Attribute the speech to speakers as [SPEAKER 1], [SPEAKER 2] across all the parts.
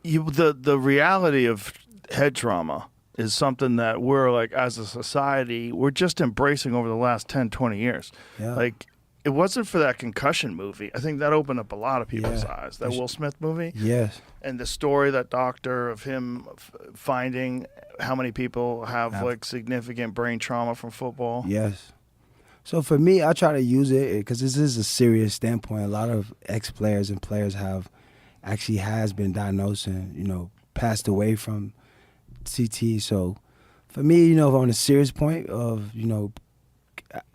[SPEAKER 1] The reality of head trauma is something that we're like, as a society, we're just embracing over the last 10, 20 years.
[SPEAKER 2] Yeah.
[SPEAKER 1] Like, it wasn't for that concussion movie. I think that opened up a lot of people's eyes. That Will Smith movie.
[SPEAKER 2] Yes.
[SPEAKER 1] And the story, that doctor, of him finding how many people have like significant brain trauma from football.
[SPEAKER 2] Yes. So for me, I try to use it because this is a serious standpoint. A lot of ex-players and players has been diagnosed and, passed away from CTE. So for me, on a serious point of,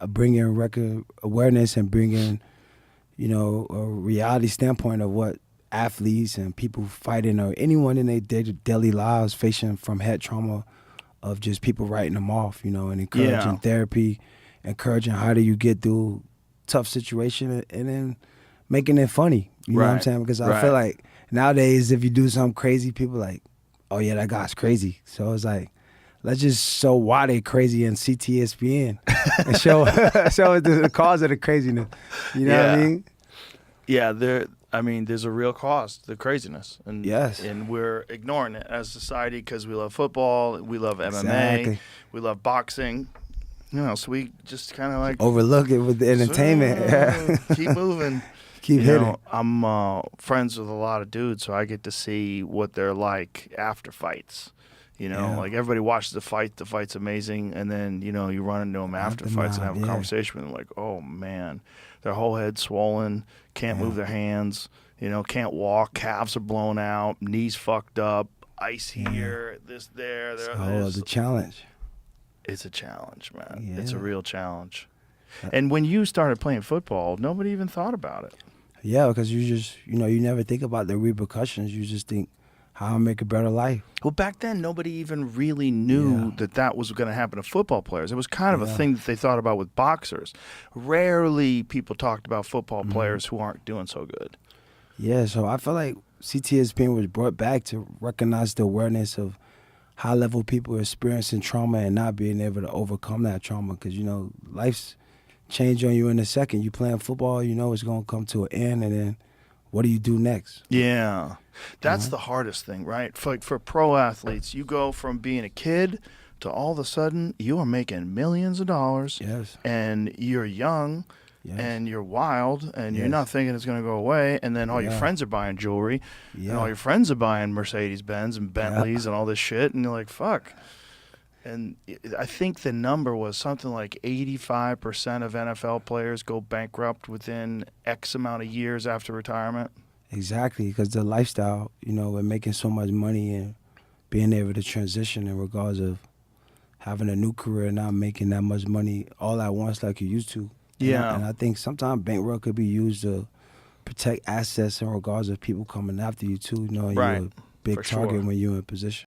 [SPEAKER 2] bringing record awareness and bringing, a reality standpoint of what athletes and people fighting or anyone in their daily lives facing from head trauma, of just people writing them off, and encouraging therapy, encouraging how do you get through tough situation and then making it funny. You know what I'm saying? Because I feel like nowadays if you do something crazy, people are like, oh yeah, that guy's crazy. So it's like, let's just show why they crazy in CTSPN and show the cause of the craziness. You know what I mean?
[SPEAKER 1] Yeah, there's a real cause to the craziness, and and we're ignoring it as a society because we love football, we love MMA, we love boxing. So we just kind of like
[SPEAKER 2] overlook it with the entertainment.
[SPEAKER 1] Keep moving.
[SPEAKER 2] Keep hitting.
[SPEAKER 1] I'm friends with a lot of dudes, so I get to see what they're like after fights. Like everybody watches the fight. The fight's amazing, and then you run into them after fights and have a conversation with them. Like, oh man, their whole head's swollen, can't move their hands, can't walk, calves are blown out, knees fucked up, ice here, this there.
[SPEAKER 2] The challenge.
[SPEAKER 1] It's a challenge, man. Yeah. It's a real challenge. And when you started playing football, nobody even thought about it.
[SPEAKER 2] Yeah, because you just, you never think about the repercussions. You just think, how I make a better life.
[SPEAKER 1] Well, back then, nobody even really knew that was going to happen to football players. It was kind of a thing that they thought about with boxers. Rarely people talked about football players who aren't doing so good.
[SPEAKER 2] Yeah, so I feel like CTSPN was brought back to recognize the awareness of high-level people experiencing trauma and not being able to overcome that trauma because, life's change on you in a second. You playing football, it's going to come to an end, and then what do you do next?
[SPEAKER 1] Yeah. That's the hardest thing, right? For pro athletes, you go from being a kid to all of a sudden you are making millions of dollars.
[SPEAKER 2] Yes.
[SPEAKER 1] And you're young and you're wild and you're not thinking it's going to go away. And then all your friends are buying jewelry and all your friends are buying Mercedes-Benz and Bentleys and all this shit. And you're like, fuck. And I think the number was something like 85% of NFL players go bankrupt within X amount of years after retirement.
[SPEAKER 2] Exactly, because the lifestyle, and making so much money and being able to transition in regards of having a new career and not making that much money all at once like you used to.
[SPEAKER 1] Yeah.
[SPEAKER 2] And I think sometimes bankroll could be used to protect assets in regards of people coming after you too, you're a big target when you're in position.